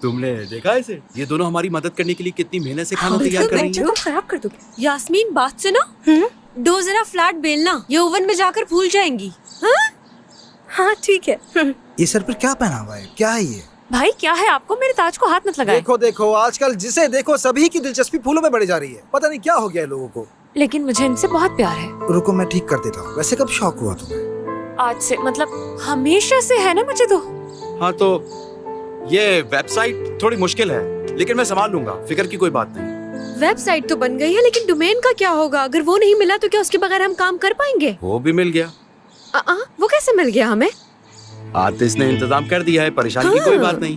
तुमने देखा इसे? ये दोनों हमारी मदद करने के लिए कितनी मेहनत से खाना तैयार कर रही है। खराब कर दोगे। यास्मीन बात सुनो। डो जरा फ्लैट बेलना, ये ओवन में जाकर फूल जाएंगी। हाँ ठीक है। ये सर पर क्या पहना हुआ है? क्या है ये? भाई क्या है आपको? मेरे ताज को हाथ मत लगाए। देखो देखो, आजकल जिसे देखो सभी की दिलचस्पी फूलों में बढ़ी जा रही है। पता नहीं क्या हो गया है लोगों को। लेकिन मुझे इनसे बहुत प्यार है। रुको मैं ठीक कर देता हूँ। वैसे कब शौक हुआ तुम्हें? आज से, मतलब हमेशा से है ना मुझे तो। हाँ तो ये वेबसाइट थोड़ी मुश्किल है, लेकिन मैं संभाल लूंगा, फिक्र की कोई बात नहीं। वेबसाइट तो बन गई है, लेकिन डोमेन का क्या होगा? अगर वो नहीं मिला तो क्या उसके बगैर हम काम कर पाएंगे? वो भी मिल गया। वो कैसे मिल गया हमें? आतिश ने इंतजाम कर दिया है, परेशानी की कोई बात नहीं।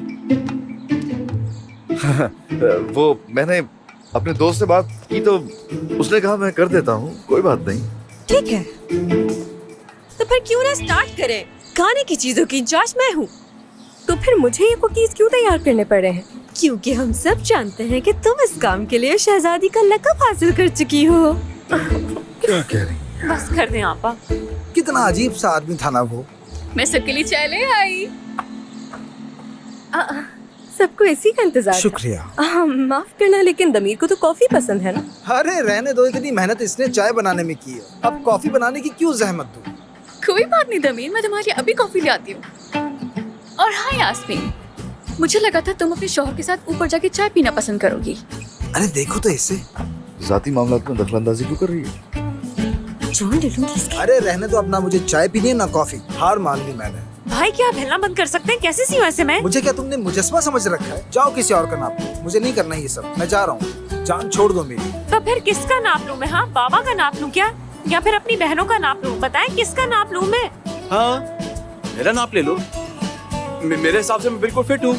वो मैंने अपने दोस्त से बात की तो उसने कहा मैं कर देता हूँ, कोई बात नहीं। ठीक है, तो फिर क्यों ना स्टार्ट करें? खाने की चीजों की इंचार्ज मैं हूँ। तो फिर मुझे ये कुकीज क्यों तैयार करने पड़े हैं? क्योंकि हम सब जानते हैं कि तुम इस काम के लिए शहजादी का लक़ब हासिल कर चुकी हो। क्या कह रही है? बस कर दें आपा। कितना अजीब सा आदमी था ना वो। मैं सबके लिए चाय ले आई। सबको इसी का इंतजार था। शुक्रिया। माफ करना, लेकिन दमीर को तो कॉफी पसंद है ना। अरे रहने दो, इतनी मेहनत इसने चाय बनाने में की है, अब कॉफी बनाने की क्यों जहमत दूं? कोई बात नहीं दमीर, मैं तुम्हारे लिए अभी कॉफी ले आती हूँ। और हाँ यास्मीन, मुझे लगा था तुम अपने शौहर के साथ ऊपर जाके चाय पीना पसंद करोगी। अरे देखो तो इससे। जाती मामलात में दखलंदाजी क्यों कर रही है? जान ले लूंगी इसकी। अरे रहने दो, अपना मुझे चाय पीनी है ना कॉफी। हार मान ली मैंने। भाई क्या आप हिलना बंद कर सकते हैं? कैसे सी वैसे मैं? मुझे क्या तुमने मुजस्समा समझ रखा है? जाओ किसी और का नाप लो, मुझे नहीं करना ये सब। मैं जा रहा हूँ, जान छोड़ दो मेरी। तो फिर किसका नाप लूं मैं? हाँ, बाबा का नाप लूं क्या, या फिर अपनी बहनों का नाप लूं? बताएं किसका नाप लूं मैं? हाँ मेरा नाप ले लो, मेरे हिसाब से मैं बिल्कुल फिट हूँ।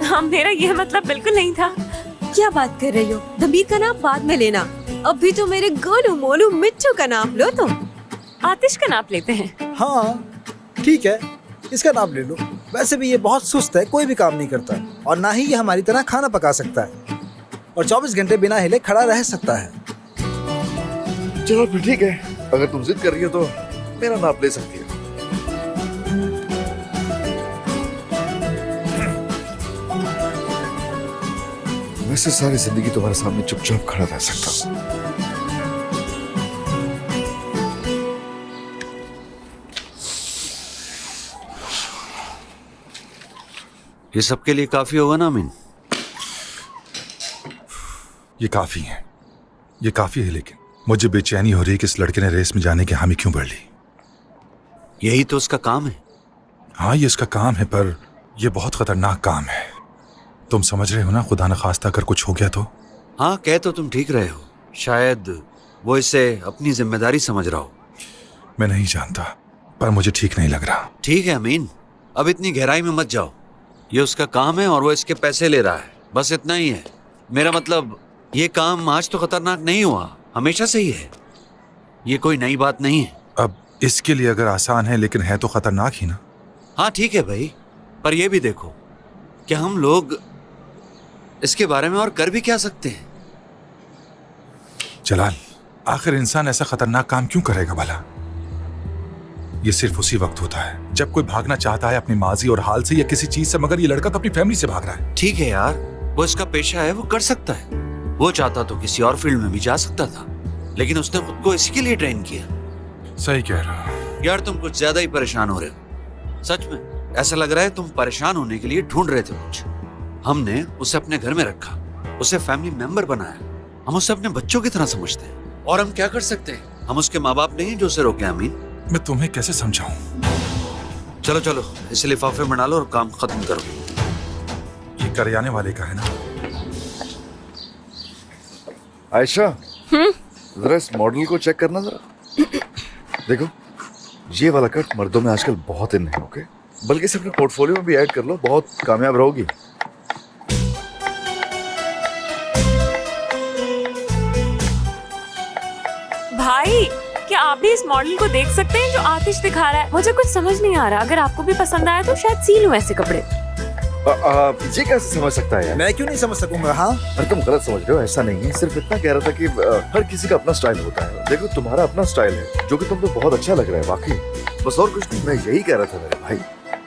हाँ, मेरा यह मतलब बिल्कुल नहीं था। क्या बात कर रही हो? दमीर का नाप बाद में लेना, अभी तो मेरे गोलू मोलू मिट्टू का नाप लो तुम। आतिश का नाप लेते हैं। हाँ ठीक है, इसका नाम ले लो। वैसे भी ये बहुत सुस्त है, कोई भी काम नहीं करता, और ना ही ये हमारी तरह खाना पका सकता है, और 24 घंटे बिना हिले खड़ा रह सकता है। चलो फिर ठीक है, अगर तुम जिद कर रही हो तो मेरा नाप ले सकती है। वैसे सारी जिंदगी तुम्हारे सामने चुपचाप खड़ा रह सकता हूँ। ये सबके लिए काफी होगा ना अमीन? ये काफी है, ये काफी है, लेकिन मुझे बेचैनी हो रही है कि इस लड़के ने रेस में जाने की हामी क्यों भर ली। यही तो उसका काम है। हाँ ये इसका काम है, पर यह बहुत खतरनाक काम है। तुम समझ रहे हो ना, खुदा न खास्ता अगर कुछ हो गया तो। हाँ कह तो तुम ठीक रहे हो, शायद वो इसे अपनी जिम्मेदारी समझ रहा हो। मैं नहीं जानता, पर मुझे ठीक नहीं लग रहा। ठीक है अमीन, अब इतनी गहराई में मत जाओ। ये उसका काम है और वो इसके पैसे ले रहा है, बस इतना ही है। मेरा मतलब ये काम आज तो खतरनाक नहीं हुआ, हमेशा से ही है, ये कोई नई बात नहीं है। अब इसके लिए अगर आसान है, लेकिन है तो खतरनाक ही ना। हाँ ठीक है भाई, पर ये भी देखो कि हम लोग इसके बारे में और कर भी क्या सकते हैं। जलाल, आखिर इंसान ऐसा खतरनाक काम क्यों करेगा भला? ये सिर्फ उसी वक्त होता है जब कोई भागना चाहता है अपनी माजी और हाल से या किसी चीज से, मगर ये लड़का तो अपनी फैमिली से भाग रहा है। ठीक है यार, वो इसका पेशा है, वो कर सकता है। वो चाहता तो किसी और फील्ड में भी जा सकता था, लेकिन उसने खुद को इसी के लिए ट्रेन किया। सही कह रहा हूं। यार तुम कुछ ज्यादा ही परेशान हो रहे हो, सच में ऐसा लग रहा है तुम परेशान होने के लिए ढूंढ रहे थे कुछ। हमने उसे अपने घर में रखा, उसे फैमिली मेंबर बनाया, हम उसे अपने बच्चों की तरह समझते हैं। और हम क्या कर सकते हैं? हम उसके माँ बाप नहीं जो उसे रोके। अमीन मैं तुम्हें कैसे समझाऊं? चलो चलो इसे लिफाफे में डालो और काम खत्म करो। ये करियाने वाले का है ना? आयशा, जरा इस मॉडल को चेक करना जरा। देखो, ये वाला कट मर्दों में आजकल बहुत इन है। ओके, बल्कि इसे अपने पोर्टफोलियो में भी ऐड कर लो, बहुत कामयाब रहोगी। भाई क्या आप भी इस मॉडल को देख सकते हैं जो आतिश दिखा रहा है? मुझे कुछ समझ नहीं आ रहा, अगर आपको भी पसंद आया तो शायद सी लूं ऐसे कपड़े। ये कैसे समझ सकता है यार? मैं क्यों नहीं समझ सकूंगा? हाँ अरे तुम गलत समझ रहे हो, ऐसा नहीं है। सिर्फ इतना कह रहा था कि हर किसी का अपना स्टाइल होता है। देखो तुम्हारा अपना स्टाइल है, जो कि तुमको बहुत अच्छा लग रहा है वाकई। बस और कुछ नहीं, मैं यही कह रहा था मेरे भाई।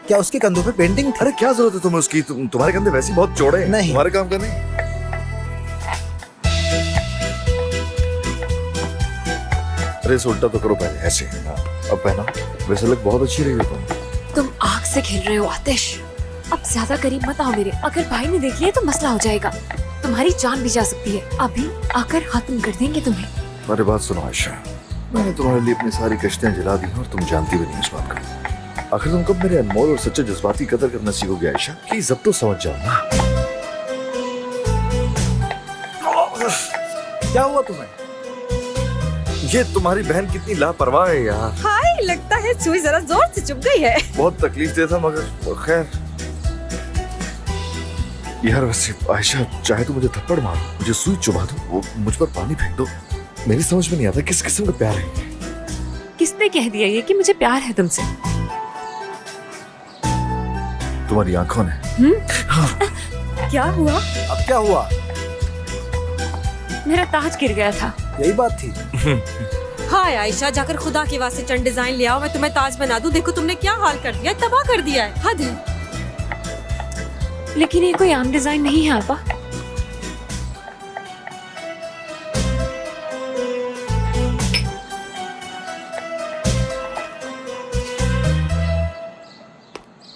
क्या उसके कंधों पे पेंटिंग थी? अरे क्या जरूरत है तुम्हें उसकी? तुम्हारे कंधे वैसे ही बहुत चौड़े हैं। नहीं। तुम्हारे काम करने। अरे इसे उल्टा तो करो पहले, ऐसे। हाँ, अब पहना। वैसे लग बहुत अच्छी रही हो तुम आग से खेल रहे हो आतिश। अब ज्यादा करीब मत आओ मेरे, अगर भाई ने देख लिया तो मसला हो जाएगा, तुम्हारी जान भी जा सकती है। अभी आकर खत्म कर देंगे तुम्हें। मेरी बात सुनो आयशा, मैंने तुम्हारे लिए अपनी सारी कश्तियां जला दी हैं और तुम जानती भी नहीं इस बात को। आखिर तुम कब मेरे अनमोल और सच्चे जज्बाती कदर करना सीखोगे आयशा? प्लीज अब तो समझ जाओ ना। क्या हुआ तुम्हें? ये तुम्हारी बहन कितनी लापरवाह है यार। हाय, लगता है सुई जरा जोर से चुभ गई है। बहुत तकलीफ दे था मगर खैर। यार वैसे आयशा, चाहे तो मुझे थप्पड़ मारो, मुझे सुई चुभा दो, वो मुझ पर पानी फेंक दो, मेरी समझ में नहीं आता किस किस्म का प्यार है। किसने कह दिया ये कि मुझे प्यार है तुमसे? तुम्हारी आंखों ने। क्या हुआ? अब क्या हुआ? मेरा ताज गिर गया था। यही बात थी। हाय आयशा, जाकर खुदा के वास्ते चंद डिजाइन ले आओ, मैं तुम्हें ताज बना दूं। देखो तुमने क्या हाल कर दिया, तबाह कर दिया है, हद है। लेकिन ये कोई आम डिजाइन नहीं है आपा।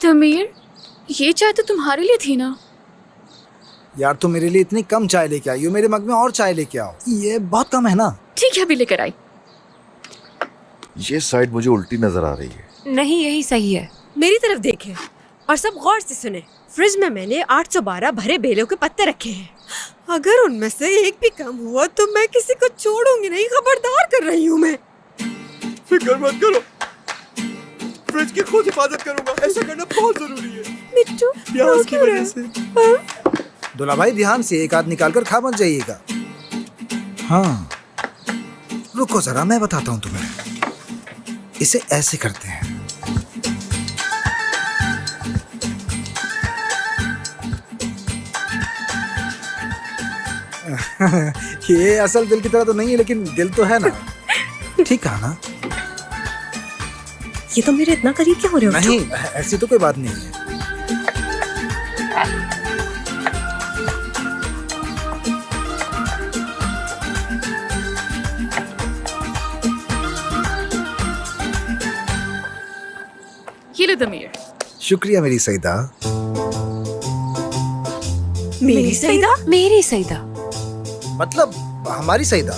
तमीर, ये चाय तो तुम्हारे लिए थी ना? यार तुम मेरे लिए इतनी कम चाय लेके आई हो, मेरे मग में और चाय लेके आओ। ये बहुत कम है ना? ठीक है, अभी लेकर आई। ये साइड मुझे उल्टी नजर आ रही है। नहीं, यही सही है। मेरी तरफ देखें और सब गौर से सुने। फ्रिज में मैंने 812 भरे बेलों के पत्ते रखे हैं। अगर उनमें से एक भी कम हुआ तो मैं किसी को छोड़ूंगी नहीं, खबरदार कर रही हूँ मैं। फिक्र मत करो, फ्रिज की खुद हिफाजत करूंगा। ऐसा करना बहुत जरूरी है मिट्टू, प्यास की वजह से। दूल्हा भाई ध्यान से, एक हाथ निकाल कर खा मत जाइएगा। हाँ रुको जरा, मैं बताता हूँ तुम्हें। इसे ऐसे करते हैं। ये असल दिल की तरह तो नहीं है, लेकिन दिल तो है ना। ठीक है ना? ये तो मेरे इतना करीब क्यों हो रहे हो? नहीं, ऐसी तो कोई बात नहीं है। ये लो तमीर। शुक्रिया मेरी सईदा। मेरी सईदा? मेरी सईदा। मतलब हमारी सईदा।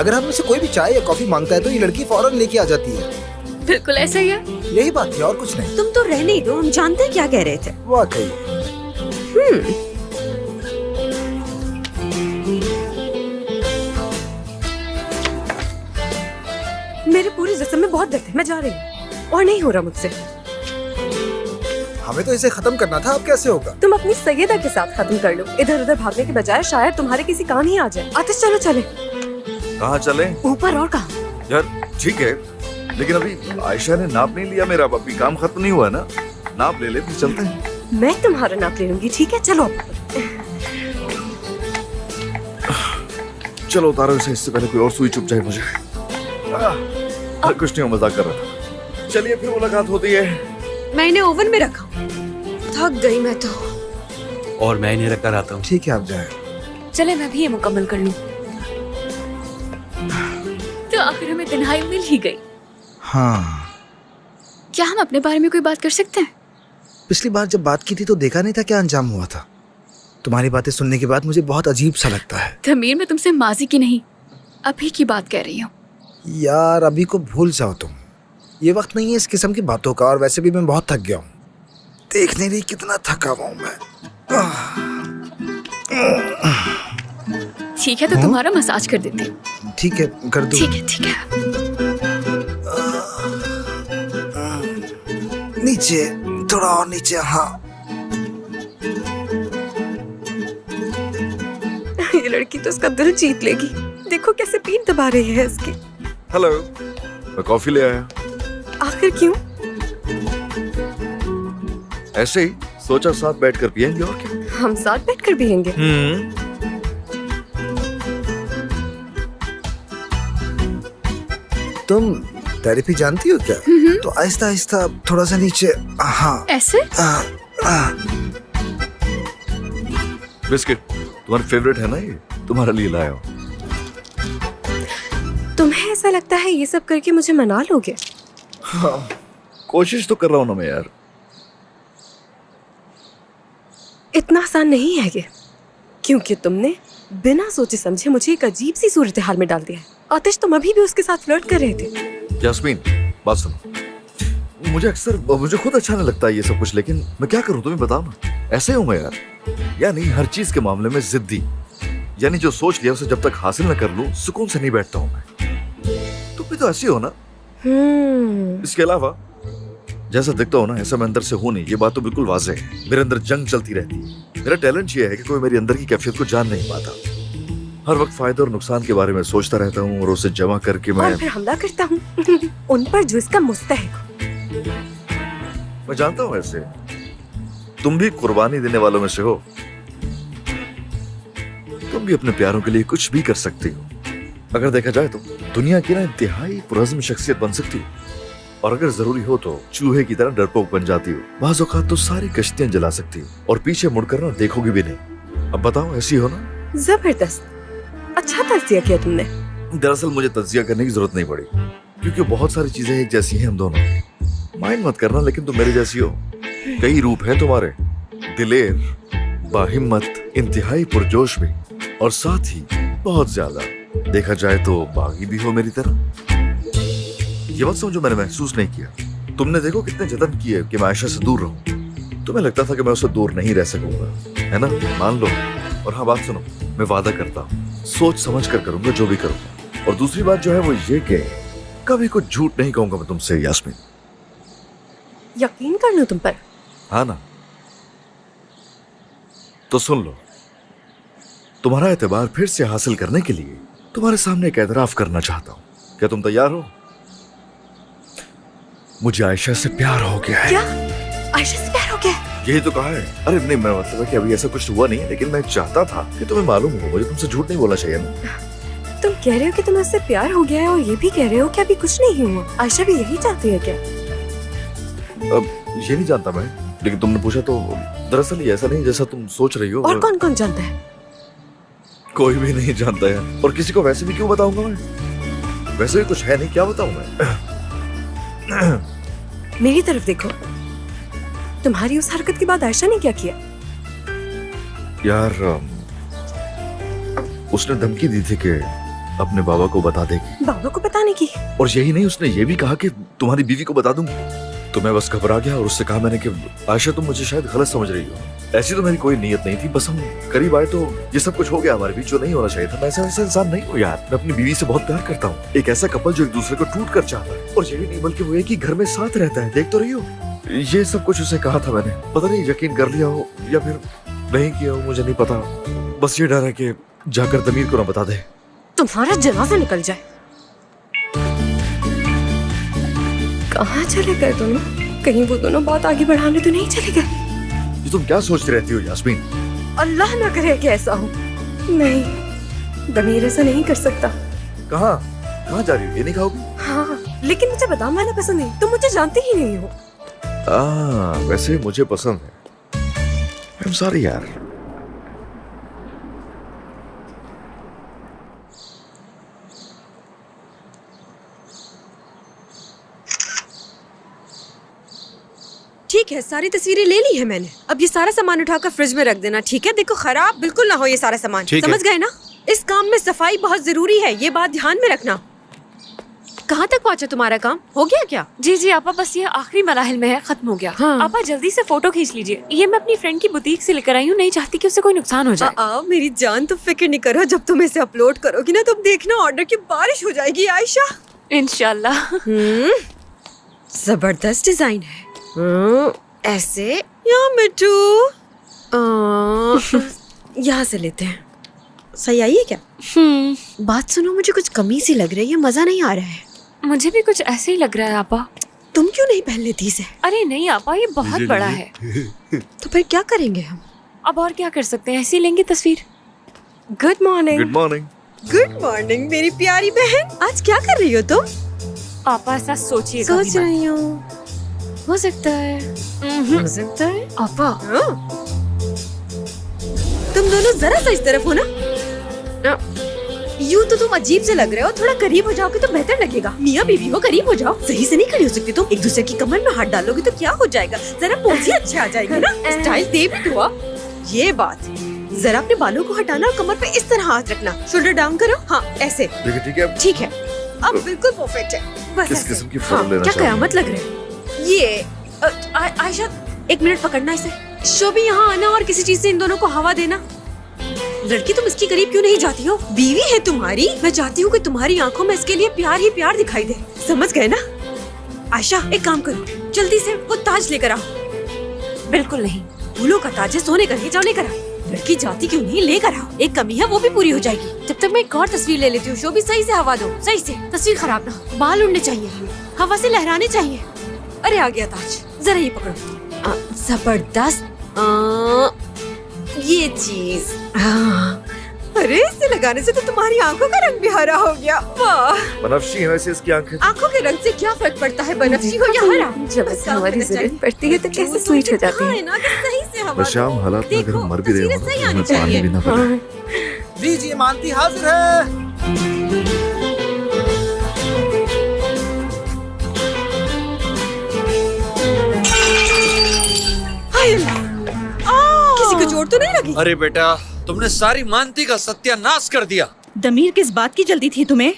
अगर हम से कोई भी चाय या कॉफी मांगता है तो ये लड़की फौरन लेके आ जाती है। बिल्कुल ऐसा ही है। यही बात थी और कुछ नहीं। तुम तो रहने ही दो, हम जानते हैं क्या कह रहे थे। वाकई। मेरे पूरे जिस्म में बहुत दर्द है, मैं जा रही हूँ और नहीं हो रहा मुझसे। हमें तो इसे खत्म करना था, अब कैसे होगा? तुम अपनी सैयदा के साथ खत्म कर लो। इधर उधर भागने के बजाय शायद तुम्हारे किसी काम ही आ जाए। आतिश चलो चले। कहाँ चले? ऊपर और कहाँ? यार ठीक है, लेकिन अभी आयशा ने नाप नहीं लिया मेरा। अभी काम खत्म नहीं हुआ ना, नाप ले ले फिर चलते हैं। मैं तुम्हारा नाप ले लूंगी, ठीक है? चलो। चलो उतारो इसे, इससे पहले कोई और सुई चुभ जाए मुझे। कुछ नहीं, मजाक कर रहा था। चलिए फिर मुलाकात होती है। मैं इन्हें ओवन में रखा। थक गई मैं तो। और मैं इन्हें रखकर आता हूँ। ठीक है, आप जाए। चले मैं भी ये मुकम्मल कर लूं। तो आखिर हमें तन्हाई मिल ही गई। हाँ, क्या हम अपने बारे में कोई बात कर सकते हैं? पिछली बार जब बात की थी तो देखा नहीं था क्या अंजाम हुआ था। तुम्हारी बातें सुनने के बाद मुझे बहुत अजीब सा लगता है। तमीर, मैं तुमसे माजी की नहीं, अभी की बात कह रही हूँ। यार अभी को भूल जाओ तुम। ये वक्त नहीं है इस किस्म की बातों का, और वैसे भी मैं बहुत थक गया हूँ। देख नहीं रही कितना थका हुआ हूँ मैं। ठीक है, तो तुम्हारा मसाज कर देती हूँ। ठीक है, कर दो। ठीक है, ठीक है। नीचे, थोड़ा और नीचे। हाँ, ये लड़की तो उसका दिल जीत लेगी। देखो कैसे पीठ दबा रही है इसकी। हेलो, मैं कॉफी ले आया। आखिर क्यों? ऐसे ही सोचा साथ बैठकर पिएंगे, और क्या। हम साथ बैठकर पिएंगे। तुम थेरेपी जानती हो क्या? तो आहिस्ता आहिस्ता थोड़ा सा नीचे। हाँ। ऐसे? बिस्किट तुम्हारा फेवरेट है ना, ये तुम्हारे लिए लाया हूँ। तुम्हें ऐसा लगता है ये सब करके मुझे मना लोगे? हाँ, कोशिश तो कर रहा हूँ ना मैं यार। इतना आसान नहीं है ये, क्योंकि तुमने बिना सोचे समझे मुझे एक अजीब सी सूरत हाल में डाल दिया है। आतिश, तुम अभी भी उसके साथ फ्लर्ट कर रहे थे। यास्मीन बात सुनो, मुझे खुद अच्छा नहीं लगता ये सब कुछ, लेकिन मैं क्या करूँ तुम्हें बताओ ना। ऐसे हूँ मैं यार, यानी हर चीज के मामले में जिद्दी, यानी जो सोच लिया उसे जब तक हासिल न कर लूँ सुकून से नहीं बैठता हूँ मैं। तुम भी तो ऐसी हो ना। इसके अलावा जैसा दिखता हो ना ऐसा मैं अंदर से हूं नहीं, ये बात तो बिल्कुल वाज़ेह है। मेरे अंदर जंग चलती रहती है। मेरा टैलेंट ये है कि कोई मेरी अंदर की कैफियत को जान नहीं पाता। हर वक्त फायदे और नुकसान के बारे में सोचता रहता हूँ और उसे जमा करके मैं और फिर हमला करता हूँ उन पर जो इसका मुस्तहिक। मैं जानता हूँ ऐसे तुम भी कुर्बानी देने वालों में से हो। तुम भी अपने प्यारों के लिए कुछ भी कर सकती हो। अगर देखा जाए तो दुनिया की ना इंतहाई पुरज़्म शख्सियत बन सकती हो, और अगर जरूरी हो तो चूहे की तरह डरपोक बन जाती हो। बाज़ औक़ात तो सारी कश्तियां जला सकती हो और पीछे मुड़कर ना देखोगी भी नहीं। अब बताओ ऐसी हो ना। जबरदस्त, अच्छा तज़किया किया तुमने। दरअसल मुझे तज़किया करने की जरूरत नहीं पड़ी, क्योंकि बहुत सारी चीजें एक जैसी हैं हम दोनों। माइंड मत करना, लेकिन तुम मेरी जैसी हो। कई रूप हैं तुम्हारे, दिलेर, बाहिम्मत, इंतहाई पुरजोश भी, और साथ ही बहुत ज्यादा देखा जाए तो बागी भी हो मेरी तरह। ये मत समझो मैंने महसूस नहीं किया। तुमने देखो कितने जतन किए कि मैं आयशा से दूर रहूं। तुम्हें लगता था कि मैं उससे दूर नहीं रह सकूंगा, है ना? मान लो। और हाँ, बात सुनो, मैं वादा करता हूँ सोच समझ कर करूंगा जो भी करूंगा। और दूसरी बात जो है वो ये कि कभी कुछ झूठ नहीं कहूंगा मैं तुमसे यास्मीन। यकीन कर लो तुम पर। हाँ ना? तो सुन लो, तुम्हारा एतबार फिर से हासिल करने के लिए तुम्हारे सामने एक एतराफ करना चाहता हूँ। क्या तुम तैयार हो? मुझे आयशा से प्यार हो गया है। क्या? आयशा से प्यार हो गया? यही तो कहा है। अरे नहीं, मैं मतलब है कि अभी ऐसा कुछ हुआ नहीं है, लेकिन मैं चाहता था कि तुम्हें मालूम हो। मुझे तुमसे झूठ नहीं बोलना चाहिए ना। तुम कह रहे हो कि तुम्हें उससे प्यार हो गया है, और ये भी कह रहे हो कि अभी कुछ नहीं हुआ। आयशा भी यही चाहती है क्या? अब ये नहीं जानता मैं, लेकिन तुमने पूछा तो दरअसल ये ऐसा नहीं जैसा तुम सोच रही हो। और कौन कौन जानता है? कोई भी नहीं जानता है, और किसी को वैसे भी क्यों बताऊंगा मैं? वैसे भी कुछ है नहीं, क्या बताऊं मैं? मेरी तरफ देखो। तुम्हारी उस हरकत के बाद आयशा ने क्या किया? यार उसने धमकी दी थी कि अपने बाबा को बता देगी। बाबा को बताने की? और यही नहीं, उसने ये भी कहा कि तुम्हारी बीवी को बता दूंगी। तो मैं बस घबरा गया और उससे कहा मैंने कि आयशा तुम मुझे शायद गलत समझ रही हो। ऐसी तो मेरी कोई नीयत नहीं थी, बस हम करीब आए तो ये सब कुछ हो गया हमारे बीच जो नहीं होना चाहिए था। मैं ऐसा इंसान नहीं हूँ यार। मैं अपनी बीवी से बहुत प्यार करता हूँ, एक ऐसा कपल जो एक दूसरे को टूट कर चाहता है। और यही नहीं बल्कि वो एक ही घर में साथ रहता है। देख तो रही हो। ये सब कुछ उसे कहा था मैंने, पता नहीं यकीन कर लिया हो या फिर नहीं किया हो, मुझे नहीं पता। बस ये डर है कि जाकर दमीर को ना बता दे। तुम्हारा जनाजा निकल जाए। कहाँ चले गए दोनों? कहीं वो दोनों बात आगे बढ़ाने तो नहीं चले गए? ये तुम क्या सोचती रहती हो यास्मीन? अल्लाह ना करे कि ऐसा हो। नहीं, दमीर ऐसा नहीं कर सकता। कहाँ कहाँ जा रही हो? ये नहीं खाओगी? हाँ, लेकिन मुझे बादाम वाला पसंद नहीं। तुम मुझे जानते ही नहीं हो। वैसे मुझे पसंद है। I'm sorry यार। ठीक है, सारी तस्वीरें ले ली है मैंने। अब ये सारा सामान उठाकर फ्रिज में रख देना, ठीक है? देखो खराब बिल्कुल ना हो ये सारा सामान, समझ गए ना? इस काम में सफाई बहुत जरूरी है, ये बात ध्यान में रखना। कहाँ तक पहुँचा तुम्हारा काम? हो गया क्या? जी जी आपा, बस ये आखिरी मराहिल में है, खत्म हो गया। हाँ। आपा जल्दी से फोटो खींच लीजिए। ये मैं अपनी फ्रेंड की बुटीक से लेकर आई हूँ, नहीं चाहती कि उससे कोई नुकसान हो जाए। मेरी जान, तुम फिक्र नहीं करो। जब तुम इसे अपलोड करोगी ना, तुम देखना ऑर्डर की बारिश हो जाएगी आयशा। इंशाल्लाह। जबरदस्त डिजाइन है। ऐसे या मिठू? यहाँ से लेते हैं। सही आई है क्या? बात सुनो, मुझे कुछ कमी सी लग रही है, मजा नहीं आ रहा है। मुझे भी कुछ ऐसे ही लग रहा है आपा। तुम क्यों नहीं पहन लेती इसे? अरे नहीं आपा, ये बहुत बड़ा है। तो फिर क्या करेंगे हम? अब और क्या कर सकते हैं, ऐसे ही लेंगे तस्वीर। Good morning. Good morning. Good morning मेरी प्यारी बहन। आज क्या कर रही हो तुम? आपा ऐसा सोचिएगा सोच भी मत। रही हूँ, हो सकता है, हो सकता है। आपा हाँ। तुम दोनों जरा सा इस तरफ हो ना। यूं तो तुम अजीब से लग रहे हो, थोड़ा करीब हो जाओगे तो बेहतर लगेगा। मियाँ बीवी हो, करीब हो जाओ। सही से नहीं खड़ी हो सकती तुम, एक दूसरे की कमर में हाथ डालोगे तो क्या हो जाएगा। जरा पोज ही अच्छा आ जाएगा ना, स्टाइल दे भी दो आप। ये बात, जरा अपने बालों को हटाना और कमर पे इस तरह हाथ रखना, शोल्डर डाउन करो। हाँ ऐसे, देखिए ठीक है। ठीक है, अब बिल्कुल परफेक्ट है। बस किस ऐसे। किस्म की हाँ, फोटो लेना क्या चाह रही कयामत लग रहा है ये। आयशा, एक मिनट पकड़ना इसे। शोभी यहाँ आना और किसी चीज से इन दोनों को हवा देना। लड़की, तुम इसकी करीब क्यों नहीं जाती हो? बीवी है तुम्हारी, मैं चाहती हूँ कि तुम्हारी आंखों में इसके लिए प्यार ही प्यार दिखाई दे। समझ गए ना? आयशा, एक काम करो, जल्दी से वो ताज लेकर आओ। बिल्कुल नहीं। फूलों का ताज है, सोने का नहीं, जाओ लेकर आओ। लड़की जाती क्यों नहीं, लेकर आओ। एक कमी है वो भी पूरी हो जाएगी। जब तक मैं एक और तस्वीर ले लेती हूँ। शोभी, सही से हवा दो, सही से। तस्वीर खराब ना हो, बाल उड़ने चाहिए, हवा से लहराने चाहिए। अरे आ गया ताज, जरा ये पकड़ो। जबरदस्त। ये चीज, अरे इसे लगाने से तो तुम्हारी आंखों का रंग भी हरा हो गया। वाह, बनफ्शी है वैसे इसकी आंखें। आंखों के रंग से क्या फर्क पड़ता है, बनफ्शी हो या हरा। जब ऐसे हमारी जरूरत पड़ती है तो कैसे स्वीट हो जाती है। ना कि सही से हवा वैसे आम दो। हालात में अगर हम मर भी रहे हो तस्वीरें सही तो आनी हमें पानी चाहिए। भी ना पड़े। लीजिए, मानती हाजिर है। हाय अल्लाह, किसी को चोट तो नहीं लगी? अरे बेटा, तुमने सारी मानती का सत्यानाश कर दिया। दमीर, किस बात की जल्दी थी तुम्हें?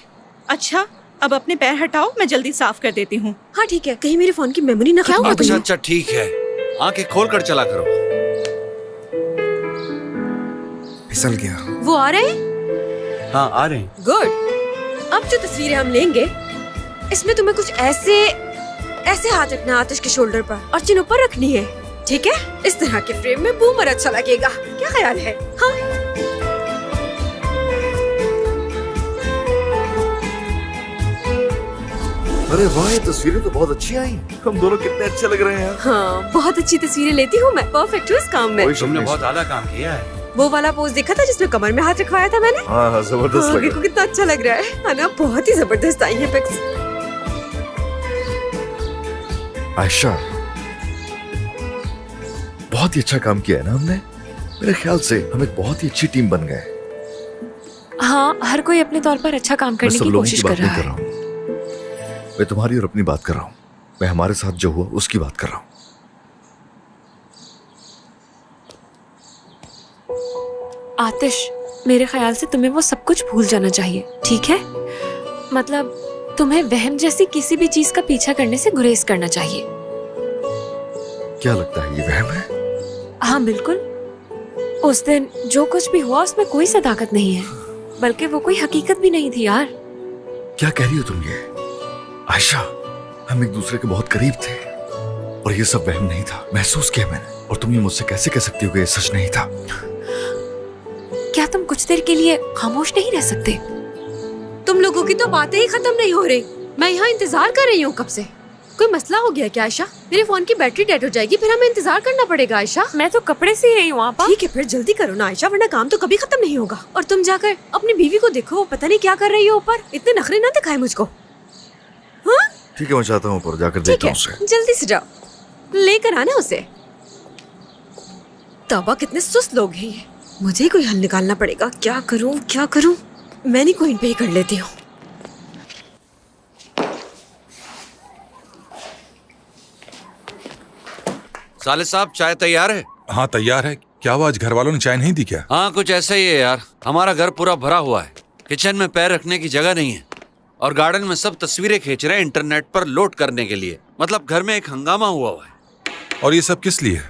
अच्छा, अब अपने पैर हटाओ, मैं जल्दी साफ कर देती हूँ। हाँ ठीक है, कहीं मेरे फोन की मेमोरी ना खत्म हो अच्छा गई। अच्छा ठीक है, आंखें खोल कर चला करो। फिसल गया। वो आ रहे हैं? हाँ आ रहे हैं। गुड। अब जो तस्वीरें हम लेंगे, इसमें तुम्हें कुछ ऐसे ऐसे हाथ रखना है आतिश के शोल्डर पर और चिन ऊपर रखनी है, ठीक है? इस तरह के फ्रेम में बूमर अच्छा लगेगा। क्या ख्याल है? हाँ। अरे वाह, ये तस्वीरें तो बहुत अच्छी आई। हम दोनों कितने अच्छे लग रहे हैं। हाँ, बहुत अच्छी तस्वीरें लेती हूँ मैं, परफेक्ट हूँ इस काम में। कोई शक तुमने नहीं। बहुत आला काम किया है। वो वाला पोज देखा था जिसमें कमर में हाथ रखवाया था मैंने? हाँ हाँ, जबरदस्त हाँ, लग देखो रहा कितना अच्छा लग रहा है ना? बहुत ही जबरदस्त आई है पिक्स। है। आयशा, बहुत ही अच्छा काम किया है ना हमने। मेरे ख्याल से हम एक बहुत ही अच्छी टीम बन गए। हाँ, हर कोई अपने तौर पर अच्छा काम मैं करने सब की लोगों कोशिश की कर बात नहीं रहा कर है। रहा हूँ। मैं तुम्हारी और अपनी बात कर रहा हूँ। मैं हमारे साथ जो हुआ उसकी बात कर रहा हूँ। आतिश, मेरे ख्याल से तुम्हें वो सब कुछ भूल जाना चाहिए, ठीक है? मतलब तुम्हें वहम जैसी किसी भी चीज का पीछा करने से गुरेज करना चाहिए। क्या लगता है ये वहम है? हाँ बिल्कुल। उस दिन जो कुछ भी हुआ उसमें कोई सदाकत नहीं है, बल्कि वो कोई हकीकत भी नहीं थी यार। क्या कह रही हो तुम ये? आयशा, हम एक दूसरे के बहुत करीब थे और ये सब वहम नहीं था। महसूस किया मैंने। और तुम ये मुझसे कैसे कह सकती हो कि ये सच नहीं था? क्या तुम कुछ देर के लिए खामोश नहीं रह सकते? तुम लोगों की तो बातें ही खत्म नहीं हो रही। मैं यहाँ इंतजार कर रही हूँ कब से। कोई मसला हो गया क्या आयशा? मेरे फोन की बैटरी डेड हो जाएगी, फिर हमें इंतजार करना पड़ेगा। आयशा, मैं तो कपड़े सी रही हूँ आपा। ठीक है फिर जल्दी करो ना आयशा, वरना काम तो कभी खत्म नहीं होगा। और तुम जाकर अपनी बीवी को देखो, वो पता नहीं क्या कर रही है ऊपर। इतने नखरे ना दिखाए मुझको। हाँ ठीक है, मैं चाहता हूँ ऊपर जाकर ठीक देखता है, हूँ उसे। जल्दी से जाओ, लेकर आना उसे। तौबा, कितने सुस्त लोग हैं ये। मुझे कोई हल निकालना पड़ेगा। क्या करूं क्या करूं? मैंने कोई इन पे ही कर लेती हूँ। साले साहब, चाय तैयार है? हाँ तैयार है। क्या वो आज घर वालों ने चाय नहीं दी क्या? हाँ कुछ ऐसा ही है यार। हमारा घर पूरा भरा हुआ है, किचन में पैर रखने की जगह नहीं है और गार्डन में सब तस्वीरें खींच रहे हैं इंटरनेट पर लोड करने के लिए। मतलब घर में एक हंगामा हुआ है। और ये सब किस लिए?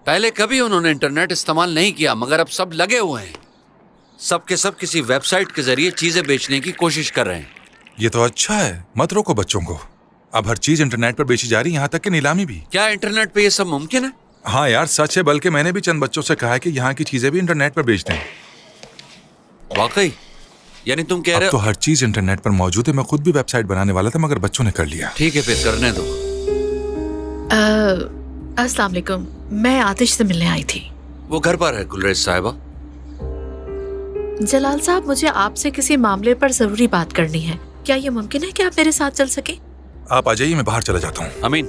पहले कभी उन्होंने इंटरनेट इस्तेमाल नहीं किया, मगर अब सब लगे हुए हैं। सब के सब किसी वेबसाइट के जरिए चीजें बेचने की कोशिश कर रहे हैं। ये तो अच्छा है, मत रोको बच्चों को। अब हर चीज इंटरनेट पर बेची जा रही है, यहाँ तक कि नीलामी भी। क्या इंटरनेट पे ये सब मुमकिन है? हाँ यार सच है, बल्कि मैंने भी चंद बच्चों से कहा है कि यहाँ की चीजें भी इंटरनेट पर बेच दें। वाकई? यानी तुम कह रहे अब तो हो? हर चीज इंटरनेट पर मौजूद है। मैं खुद भी वेबसाइट बनाने वाला था मगर बच्चों ने कर लिया। ठीक है फिर करने दो। अस्सलाम वालेकुम, मैं आतिश से मिलने आई थी। वो घर पर है गुलरेज साहिबा। जलाल साहब, मुझे आपसे किसी मामले पर जरूरी बात करनी है। क्या ये मुमकिन है कि आप मेरे साथ चल सके? आप आ जाइए, मैं बाहर चला जाता हूँ। अमीन,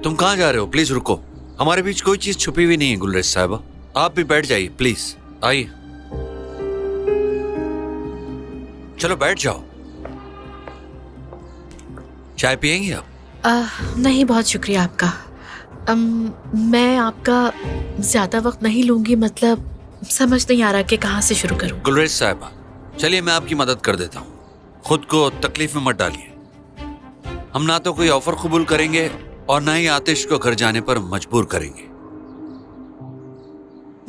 तुम कहाँ जा रहे हो? प्लीज रुको, हमारे बीच कोई चीज छुपी हुई नहीं है गुलरेज साहबा। आप भी बैठ जाइए प्लीज, आइए। चलो बैठ जाओ, चाय पियेंगी आप? नहीं, बहुत शुक्रिया आपका। मैं आपका ज्यादा वक्त नहीं लूंगी, मतलब समझ नहीं आ रहा कि कहाँ से शुरू करूँ। गुलरेज साहबा, चलिए मैं आपकी मदद कर देता हूँ, खुद को तकलीफ में मत डालिए। हम ना तो कोई ऑफर कबूल करेंगे और ना ही आतिश को घर जाने पर मजबूर करेंगे।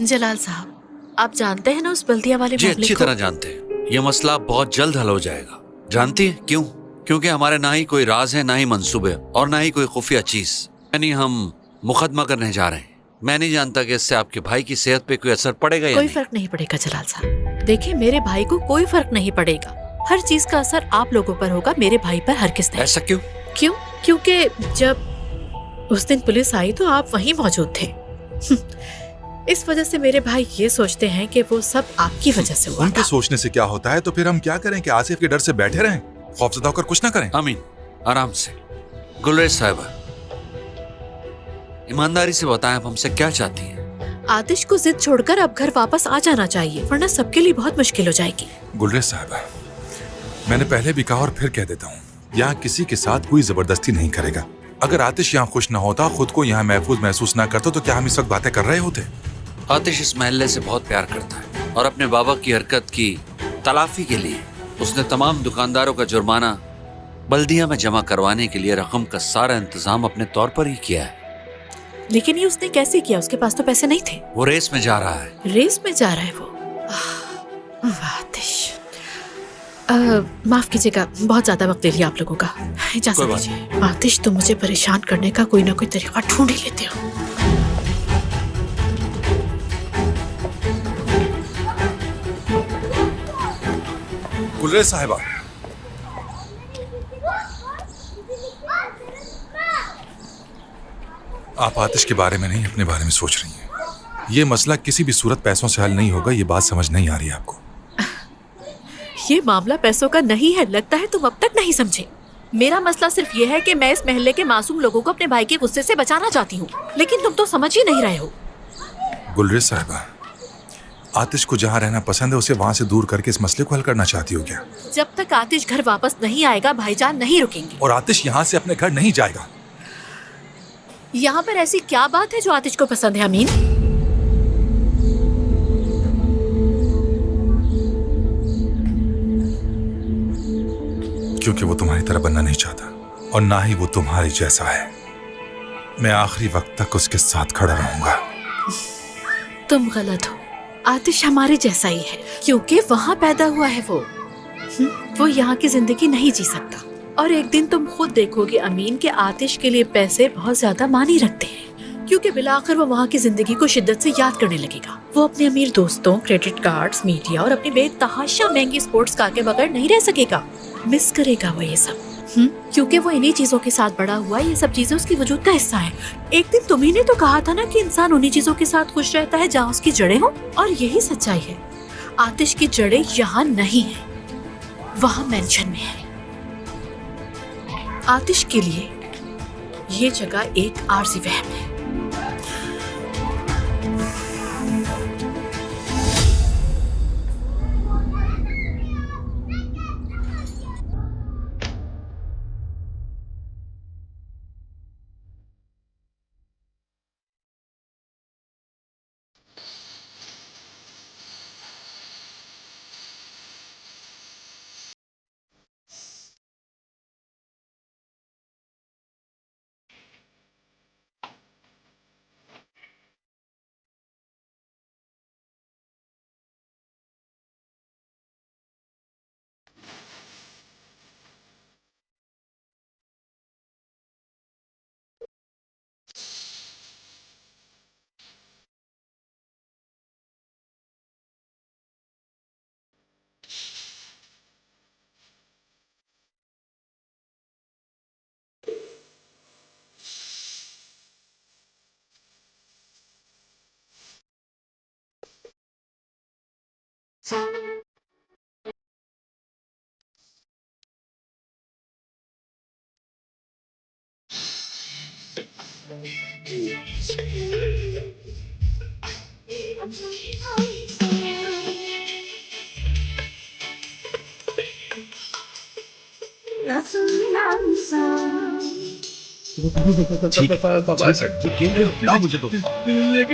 जलाल साहब, आप जानते हैं ना उस बल्दिया वाले जी, मामले अच्छी को? तरह जानते हैं। ये मसला बहुत जल्द हल हो जाएगा। जानती है क्यों? क्योंकि हमारे ना ही कोई राज है, ना ही मंसूबे, और ना ही कोई खुफिया चीज। यानी हम मुकदमा करने जा रहे हैं। मैं नहीं जानता कि इससे आपके भाई की सेहत पे कोई असर पड़ेगा या कोई नहीं। फर्क नहीं पड़ेगा जलाल साहब। देखिए, मेरे भाई को कोई फर्क नहीं पड़ेगा। हर चीज का असर आप लोगों पर होगा, मेरे भाई पर हरगिज़ नहीं। ऐसा क्यों? क्यों? क्योंकि जब उस दिन पुलिस आई तो आप वहीं मौजूद थे। इस वजह से मेरे भाई ये सोचते हैं कि वो सब आपकी वजह से हुआ उनके था। सोचने से क्या होता है? तो फिर हम क्या करें कि आसिफ के डर से बैठे रहें, खौफजदा होकर कुछ ना करें? अमीन, आराम से। गुलरेज साहबा, ईमानदारी से बताएं, आप हमसे क्या चाहती हैं? आतिश को जिद छोड़कर अब घर वापस आ जाना चाहिए, वरना सबके लिए बहुत मुश्किल हो जाएगी। गुलरेज साहबा, मैंने पहले भी कहा और फिर कह देता हूँ, यहाँ किसी के साथ कोई जबरदस्ती नहीं करेगा। अगर आतिश यहाँ खुश ना होता, खुद को यहाँ महफूज महसूस ना करता, तो क्या हम इस वक्त बातें कर रहे होते? आतिश इस महल्ले से बहुत प्यार करता है और अपने बाबा की हरकत की तलाफी के लिए उसने तमाम दुकानदारों का जुर्माना बल्दिया में जमा करवाने के लिए रकम का सारा इंतजाम अपने तौर पर ही किया है। लेकिन ये उसने कैसे किया? उसके पास तो पैसे नहीं थे। वो रेस में जा रहा है। रेस में जा रहा है वो? आतिश, माफ कीजिएगा, बहुत ज्यादा वक्त ले लिया आप लोगों का। इजाजत कोई बात दीजिए। आतिश, तुम मुझे परेशान करने का कोई ना कोई तरीका ढूंढ ही लेते हो। गुलरेज साहिबा, आप आतिश के बारे में नहीं, अपने बारे में सोच रही हैं। ये मसला किसी भी सूरत पैसों से हल नहीं होगा, ये बात समझ नहीं आ रही है आपको? ये मामला पैसों का नहीं है, लगता है तुम अब तक नहीं समझे। मेरा मसला सिर्फ ये है कि मैं इस महल्ले के मासूम लोगों को अपने भाई के गुस्से से बचाना चाहती हूँ, लेकिन तुम तो समझ ही नहीं रहे हो। गुलरेज साहिबा, आतिश को जहाँ रहना पसंद है उसे वहाँ से दूर करके इस मसले को हल करना चाहती हो क्या? जब तक आतिश घर वापस नहीं आएगा, भाईजान नहीं रुकेंगे। और आतिश यहाँ से अपने घर नहीं जाएगा। यहाँ पर ऐसी क्या बात है जो आतिश को पसंद है अमीन? क्योंकि वो तुम्हारी तरह बनना नहीं चाहता और ना ही वो तुम्हारे जैसा है। मैं आखिरी वक्त तक उसके साथ खड़ा रहूंगा। तुम गलत हो। आतिश हमारे जैसा ही है, क्योंकि वहाँ पैदा हुआ है वो। वो यहाँ की जिंदगी नहीं जी सकता। और एक दिन तुम खुद देखोगे अमीन के आतिश के लिए पैसे बहुत ज्यादा मानी रखते हैं, क्योंकि बिलाखिर वो वहाँ की जिंदगी को शिद्दत से याद करने लगेगा। वो अपने अमीर दोस्तों, क्रेडिट कार्ड्स, मीडिया और अपनी बेतहाशा महंगी स्पोर्ट्स कार के बगैर नहीं रह सकेगा। मिस करेगा वो ये सब, क्योंकि वो इन्हीं चीजों के साथ बड़ा हुआ है। ये सब चीजें उसकी वजूद का हिस्सा है। एक दिन तुम्ही ने तो कहा था ना कि इंसान उन्हीं चीजों के साथ खुश रहता है जहाँ उसकी जड़ें हो, और यही सच्चाई है। आतिश की जड़ें यहाँ नहीं है, वहाँ मेंशन में है। आतिश के लिए ये जगह एक आरज़ी वहम है। लेकिन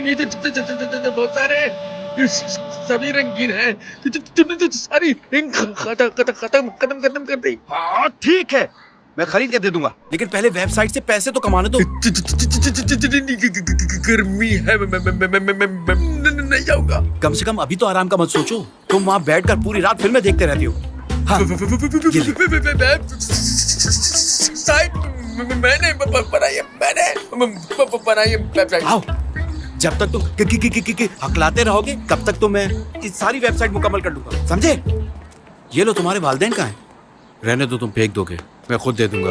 ये तो बहुत सारे सभी रंगीन है, तुमने तो सारी रिंग खत्म कर दी। हाँ ठीक है, मैं खरीद के दे दूंगा, लेकिन पहले वेबसाइट से पैसे तो कमाने दो। गर्मी है, मैं नहीं जाऊंगा। कम से कम अभी तो आराम का मत सोचो, तुम वहाँ बैठकर पूरी रात फिल्में देखते रहती हो। हाँ, साइट मैंने बनाई है वेबसाइट। आओ, जब तक तुम हकलाते रहोगे तब तक तो मैं इस सारी वेबसाइट मुकम्मल कर दूंगा, समझे? ये लो, तुम्हारे वालिदैन कहाँ हैं? रहने दो, तुम फेंक दोगे, मैं खुद दे दूंगा।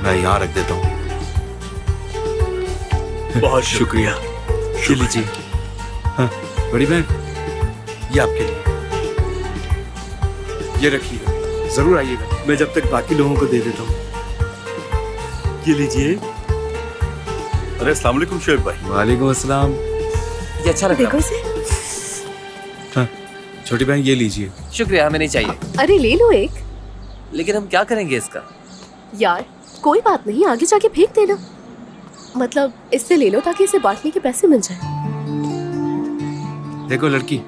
मैं यहाँ रख देता हूँ। बहुत शुक्रिया। ये लीजिए। हाँ, बड़ी बहन, ये आपके लिए, ये रखिएगा, जरूर आइएगा। मैं जब तक बाकी लोगों को दे देता हूँ। ये लीजिए। अरे अस्सलाम वालेकुम शोएब भाई। वालेकुम अस्सलाम। ये अच्छा लग रहा देखो इसे। हाँ, छोटी बहन ये लीजिए। है। शुक्रिया, हमें नहीं चाहिए। अरे ले लो एक। लेकिन हम क्या करेंगे इसका? यार कोई बात नहीं, आगे जाके फेंक देना। मतलब इससे ले लो ताकि इसे बांटने के पैसे मिल जाए। देखो लड़की,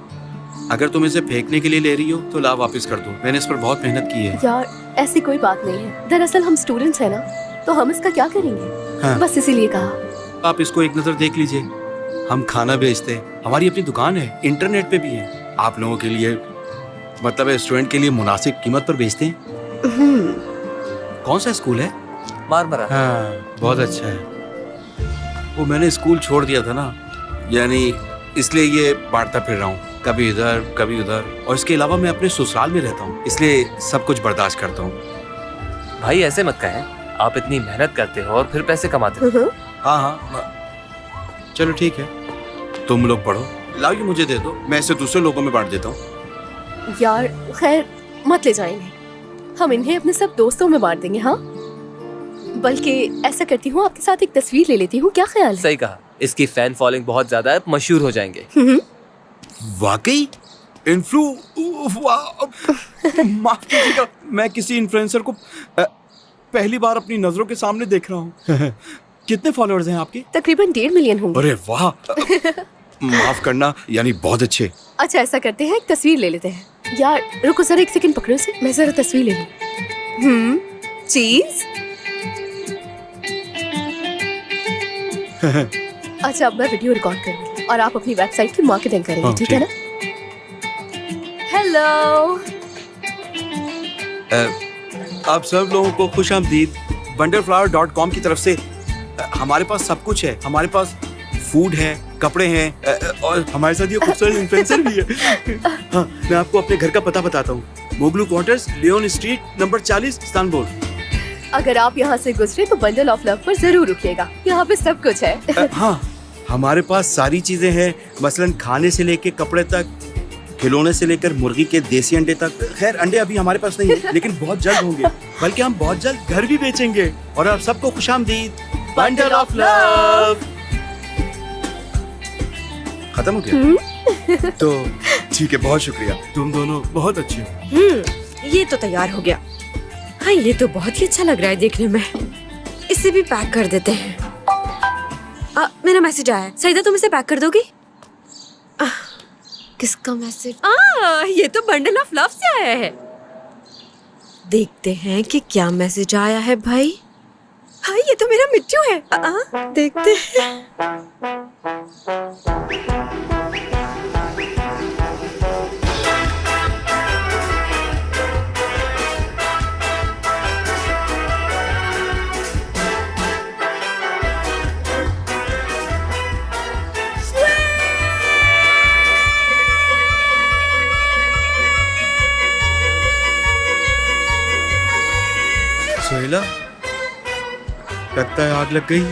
अगर तुम इसे फेंकने के लिए ले रही हो तो ला वापस कर दो, मैंने इस पर बहुत मेहनत की है। यार ऐसी कोई बात नहीं है, दरअसल हम स्टूडेंट्स हैं ना, तो हम इसका क्या करेंगे। हाँ। बस इसीलिए कहा। आप इसको एक नजर देख लीजिए, हम खाना बेचते हैं, हमारी अपनी दुकान है, इंटरनेट पे भी है। आप लोगों के लिए, मतलब स्टूडेंट के लिए मुनासिब कीमत पर बेचते हैं। कौन सा स्कूल है? मारमरा। हाँ, बहुत अच्छा है। वो मैंने स्कूल छोड़ दिया था ना, यानी इसलिए ये बांटता फिर रहा हूँ, कभी इधर कभी उधर। और इसके अलावा मैं अपने ससुराल में रहता हूँ, इसलिए सब कुछ बर्दाश्त करता हूँ। भाई ऐसे मत कहें, आप इतनी मेहनत करते हो और फिर पैसे कमाते हो। हाँ हाँ, चलो ठीक है, तुम लोग पढ़ो, लाओ ये मुझे दे दो, मैं इसे दूसरे लोगों में बांट देता हूँ। यार खैर मत ले जाएंगे, हम इन्हें अपने सब दोस्तों में बांट देंगे। हाँ, बल्कि ऐसा करती हूँ, आपके साथ एक तस्वीर ले लेती हूँ, क्या ख्याल है? सही कहा, इसकी फैन फॉलोइंग बहुत ज्यादा है, मशहूर हो जाएंगे। वाकई माफ कीजिएगा, मैं किसी इन्फ्लुएंसर को पहली बार अपनी नजरों के सामने देख रहा हूँ। कितने फॉलोअर्स हैं आपके? तकरीबन 1.5 मिलियन होंगे। अरे वाह, माफ करना, यानी बहुत अच्छे। अच्छा ऐसा करते हैं, एक तस्वीर ले लेते हैं। यार रुको जरा, एक सेकंड पकड़ो इसे, मैं जरा तस्वीर ले लूं। चीज। अच्छा अब मैं वीडियो रिकॉर्ड करूंगी और आप अपनी वेबसाइट की मार्केटिंग करेंगे, ठीक है ना? हेलो। आप सब लोगों को खुशामदीद। Wonderflower.com की तरफ से हमारे पास सब कुछ है, हमारे पास फूड है, कपड़े हैं, और हमारे साथ ये खूबसूरत इन्फ्लुएंसर भी है। हाँ, मैं आपको अपने घर का पता बताता हूँ। Moglu quarters, Leon street, number 40, Istanbul. अगर आप यहाँ से गुजरे तो बंडल ऑफ लव पर जरूर रुकिएगा, यहाँ पे सब कुछ है। हाँ, हमारे पास सारी चीजें हैं, मसलन खाने से लेके कपड़े तक, खिलौने से लेकर मुर्गी के देसी अंडे तक। खैर अंडे अभी हमारे पास नहीं है, लेकिन बहुत जल्द होंगे, बल्कि हम बहुत जल्द घर भी बेचेंगे। और आप सबको खुशामदीद। Bundle of love. खत्म हो गया? तो ठीक है, बहुत शुक्रिया, तुम दोनों बहुत अच्छे हो। ये तो तैयार हो गया। हाँ, ये तो बहुत ही अच्छा लग रहा है देखने में। इसे भी पैक कर देते हैं। मेरा मैसेज आया है, सईदा तुम इसे पैक कर दोगी? किसका मैसेज? ये तो बंडल ऑफ लव से आया है। देखते हैं कि क्या मैसेज आया है भाई। हाँ, ये तो मेरा मिट्टू है। देखते हैं। सोहेला, लगता है आग लग गई।